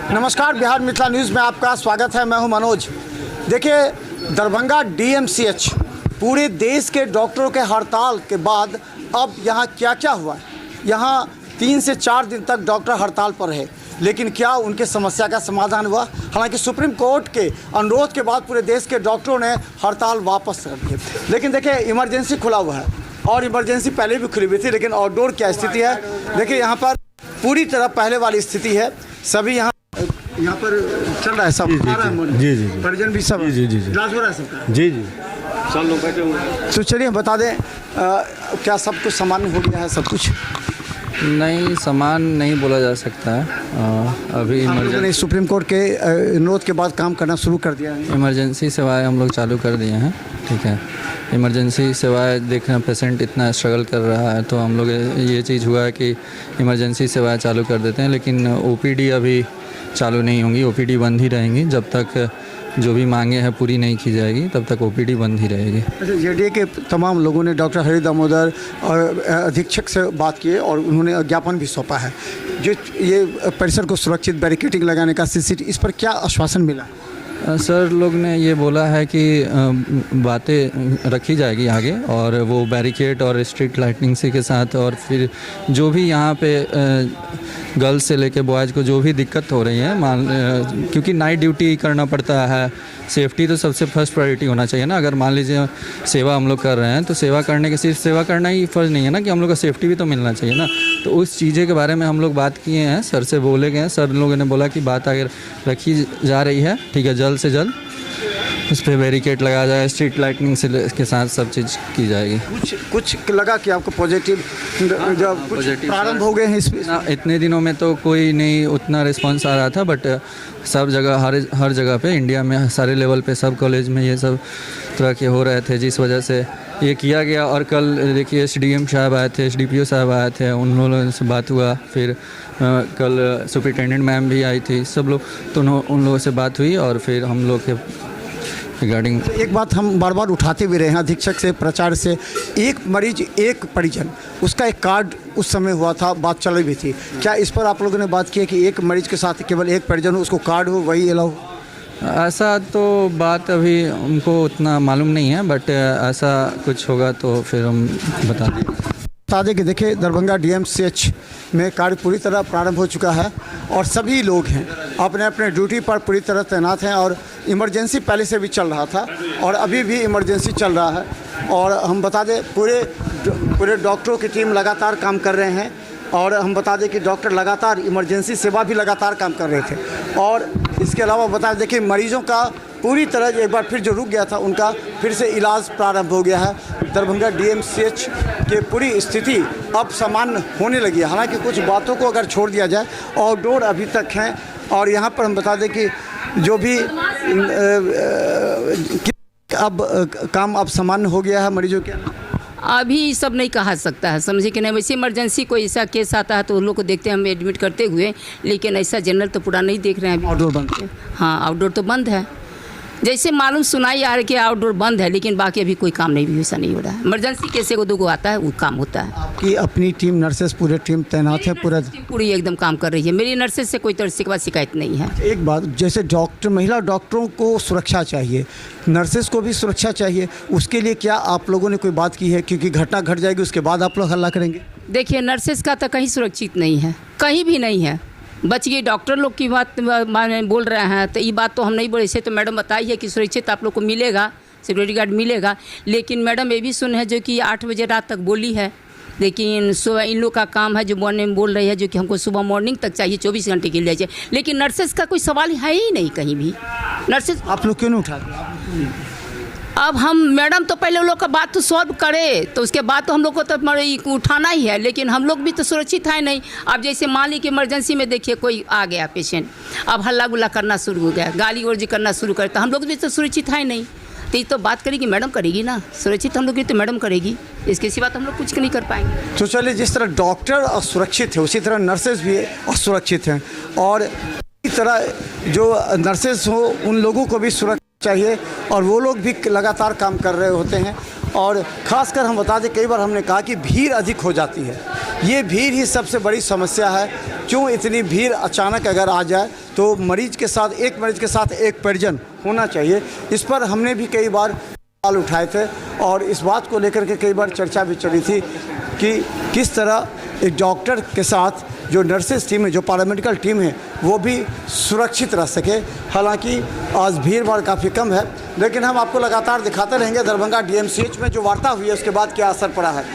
नमस्कार, बिहार मिथिला न्यूज़ में आपका स्वागत है। मैं हूं मनोज। देखिए, दरभंगा डीएमसीएच पूरे देश के डॉक्टरों के हड़ताल के बाद अब यहां क्या क्या हुआ है। यहां 3 से 4 दिन तक डॉक्टर हड़ताल पर रहे, लेकिन क्या उनके समस्या का समाधान हुआ? हालांकि सुप्रीम कोर्ट के अनुरोध के बाद पूरे देश के डॉक्टरों ने हड़ताल वापस कर ली। लेकिन देखिए, इमरजेंसी खुला हुआ है और इमरजेंसी पहले भी खुली हुई थी, लेकिन आउटडोर क्या स्थिति है देखिए। यहाँ पर पूरी तरह पहले वाली स्थिति है। सभी यहाँ पर चल रहा है, सब जी परिजन भी सब जी इलाज हो रहा है सबका जी। सब लोग बैठे हुए। तो चलिए बता दें, क्या सब कुछ सामान्य हो गया है? सब कुछ नहीं, सामान नहीं बोला जा सकता है। अभी इमरजेंसी सुप्रीम कोर्ट के अनुरोध के बाद काम करना शुरू कर दिया है। इमरजेंसी सेवाएं हम लोग चालू कर दिए हैं, ठीक है। इमरजेंसी सेवाएं देखना, पेशेंट इतना स्ट्रगल कर रहा है तो हम लोग ये चीज़ हुआ है कि इमरजेंसी सेवाएं चालू कर देते हैं। लेकिन ओपीडी अभी चालू नहीं होंगी, ओपीडी बंद ही रहेंगी जब तक जो भी मांगे हैं पूरी नहीं की जाएगी, तब तक ओपीडी बंद ही रहेगी। अच्छा, जेडीए के तमाम लोगों ने डॉक्टर हरि दामोदर और अधीक्षक से बात की और उन्होंने ज्ञापन भी सौंपा है। जो ये परिसर को सुरक्षित बैरिकेडिंग लगाने का सीसीटीवी, इस पर क्या आश्वासन मिला? सर लोग ने ये बोला है कि बातें रखी जाएगी आगे, और वो बैरिकेड और स्ट्रीट लाइटनिंग से के साथ, और फिर जो भी यहाँ पे गर्ल्स से लेके बॉयज़ को जो भी दिक्कत हो रही है, क्योंकि नाइट ड्यूटी करना पड़ता है, सेफ्टी तो सबसे फर्स्ट प्रायोरिटी होना चाहिए ना। अगर मान लीजिए सेवा हम लोग कर रहे हैं तो सेवा करने के सिर्फ सेवा करना ही फ़र्ज़ नहीं है ना, कि हम लोग का सेफ्टी भी तो मिलना चाहिए ना। तो उस चीज़ें के बारे में हम लोग बात किए हैं, सर से बोले गए हैं। सर लोगों ने बोला कि बात आगे रखी जा रही है, ठीक है, जल्द से जल्द उस पर बैरिकेड लगाया जाए, स्ट्रीट लाइटनिंग से के साथ सब चीज़ की जाएगी। कुछ लगा कि आपको पॉजिटिव जब पॉजिटिव प्रारंभ हो गए हैं इसमें? इतने दिनों में तो कोई नहीं उतना रिस्पांस आ रहा था, बट सब जगह हर जगह पे इंडिया में सारे लेवल पे सब कॉलेज में ये सब तरह के हो रहे थे, जिस वजह से ये किया गया। और कल देखिए एसडीएम साहब आए थे, एसडीपीओ साहब आए थे, उन लोगों से बात हुआ। फिर कल सुपरिटेंडेंट मैम भी आई थी, सब लोग, तो उन लोगों से बात हुई और फिर हम लोग के रिगार्डिंग एक बात हम बार बार उठाते भी रहे हैं अधीक्षक से, प्रचार से, एक मरीज एक परिजन, उसका एक कार्ड उस समय हुआ था, बात चल रही थी। क्या इस पर आप लोगों ने बात की है कि एक मरीज के साथ केवल एक परिजन हो, उसको कार्ड हो, वही अलाउ? ऐसा तो बात अभी हमको उतना मालूम नहीं है, बट ऐसा कुछ होगा तो फिर हम बता दें कि देखिए, दरभंगा डीएमसीएच में कार्य पूरी तरह प्रारंभ हो चुका है और सभी लोग हैं अपने अपने ड्यूटी पर पूरी तरह तैनात हैं। और इमरजेंसी पहले से भी चल रहा था और अभी भी इमरजेंसी चल रहा है। और हम बता दें, पूरे डॉक्टरों की टीम लगातार काम कर रहे हैं। और हम बता दें कि डॉक्टर लगातार इमरजेंसी सेवा भी लगातार काम कर रहे थे। और इसके अलावा बता दें, देखिए, मरीजों का पूरी तरह एक बार फिर जो रुक गया था उनका फिर से इलाज प्रारंभ हो गया है। दरभंगा डीएमसीएच की पूरी स्थिति अब सामान्य होने लगी है। हालांकि कुछ बातों को अगर छोड़ दिया जाए, आउटडोर अभी तक हैं। और यहाँ पर हम बता दें कि जो भी अब काम अब सामान्य हो गया है मरीजों के। अभी सब नहीं कहा सकता है, समझे कि नहीं। वैसे इमरजेंसी कोई ऐसा केस आता है तो उन लोग को देखते हैं हम एडमिट करते हुए, लेकिन ऐसा जनरल तो पूरा नहीं देख रहे हैं। आउटडोर बंद है? हाँ, आउटडोर तो बंद है। जैसे मालूम सुनाई आ रहा है कि आउटडोर बंद है, लेकिन बाकी अभी कोई काम नहीं भी ऐसा नहीं हो रहा है। इमरजेंसी केस को 2 आता है, वो काम होता है। आपकी अपनी टीम नर्सेस पूरे टीम तैनात है? पूरी एकदम काम कर रही है। मेरी नर्सेस से कोई तरह से शिकायत नहीं है। एक बात, जैसे महिला डॉक्टरों को सुरक्षा चाहिए, नर्सेस को भी सुरक्षा चाहिए, उसके लिए क्या आप लोगों ने कोई बात की है? क्योंकि घटना घट जाएगी उसके बाद आप लोग हल्ला करेंगे। देखिए, नर्सेस का तो कहीं सुरक्षित नहीं है, कहीं भी नहीं है। बच गई डॉक्टर लोग की बात बोल रहे हैं, तो ये बात तो हम नहीं बोले। से तो मैडम बताई है कि सुरक्षित आप लोग को मिलेगा, सिक्योरिटी गार्ड मिलेगा। लेकिन मैडम ये भी सुने है जो कि 8 बजे रात तक बोली है, लेकिन सुबह इन लोग का काम है जो मॉर्निंग बोल रही है, जो कि हमको सुबह मॉर्निंग तक चाहिए, 24 घंटे के लिए चाहिए। लेकिन नर्सेस का कोई सवाल है ही नहीं कहीं भी। नर्सेस आप लोग क्यों नहीं उठाते? अब हम मैडम तो पहले लोग का बात तो सॉल्व करे, तो उसके बाद तो हम लोग को तो उठाना ही है। लेकिन हम लोग भी तो सुरक्षित है नहीं। अब जैसे मान ली कि इमरजेंसी में देखिए कोई आ गया पेशेंट, अब हल्ला गुल्ला करना शुरू हो गया, गाली वर्जी करना शुरू करता, हम लोग भी तो सुरक्षित है नहीं। तो ये तो बात करेगी मैडम करेगी ना, सुरक्षित हम लोग की तो मैडम करेगी, इसके सिवा तो हम लोग कुछ नहीं कर पाएंगे। तो चलिए, जिस तरह डॉक्टर असुरक्षित है उसी तरह नर्सेज भी असुरक्षित हैं। और इस तरह जो नर्सेज हो उन लोगों को भी सुरक्षा चाहिए, और वो लोग भी लगातार काम कर रहे होते हैं। और ख़ासकर हम बता दें, कई बार हमने कहा कि भीड़ अधिक हो जाती है, ये भीड़ ही सबसे बड़ी समस्या है। क्यों इतनी भीड़ अचानक अगर आ जाए तो मरीज के साथ एक परिजन होना चाहिए। इस पर हमने भी कई बार सवाल उठाए थे और इस बात को लेकर के कई बार चर्चा भी चली थी कि किस तरह एक डॉक्टर के साथ जो नर्सेस टीम है, जो पैरामेडिकल टीम है, वो भी सुरक्षित रह सके। हालांकि आज भीड़ भाड़ काफ़ी कम है, लेकिन हम आपको लगातार दिखाते रहेंगे दरभंगा DMCH में जो वार्ता हुई है उसके बाद क्या असर पड़ा है।